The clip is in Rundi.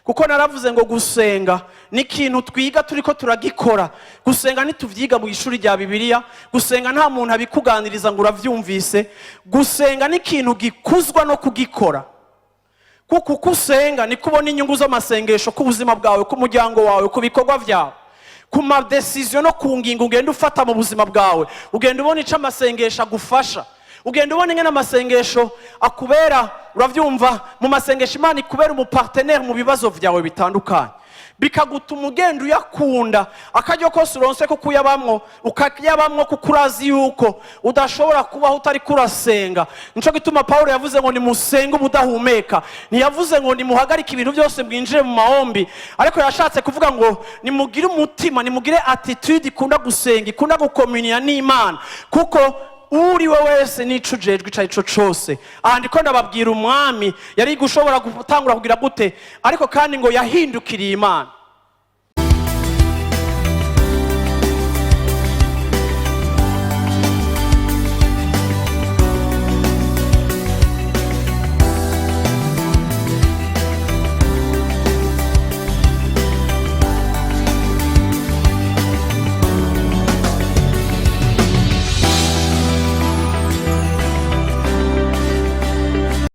kuko naravuze ngo gusenga ni ikintu twiga turiko turagikora. Gusenga ntituvyiga mu ishuri rya Bibiliya, gusenga nta muntu abikuganiriza ngo uravyumvise. Gusenga ni ikintu gikuzwa no kugikora, kuko uko usenga ni kubona inyungu z'amasengesho ku buzima bwawe, ku muryango wawe, ku bikorwa vyawe, ku ma decision no ku ngingo ugenda ufata mu buzima bwawe. Ugenda ubona ico amasengesho agufasha, ugenda ubona ingene amasengesho akubera, uravyumva, mu masengesho Imana ikubera umupartenaire mu bibazo vyawe bitandukanye, bikagutuma ugenda uyakunda. Akaryo kose uronse ko kuyabamwo ukayabamwo, kuko urazi yuko udashobora kubaho utari kurasenga. Nico gituma Paulo yavuze ngo nimusenge ubudahumeka, ntiyavuze ngo nimuhagarike ibintu byose mwinjire mu mahombi, ariko yashatse kuvuga ngo nimugire umutima, nimugire attitude ikunda gusenga, ikunda gukomunia n'Imana, kuko uri we wese nico ujejwe ico cose. Aha ndiko ndababwira umwami yari gushobora gutangura kugira gute, ariko kandi ngo yahindukiriye Imana.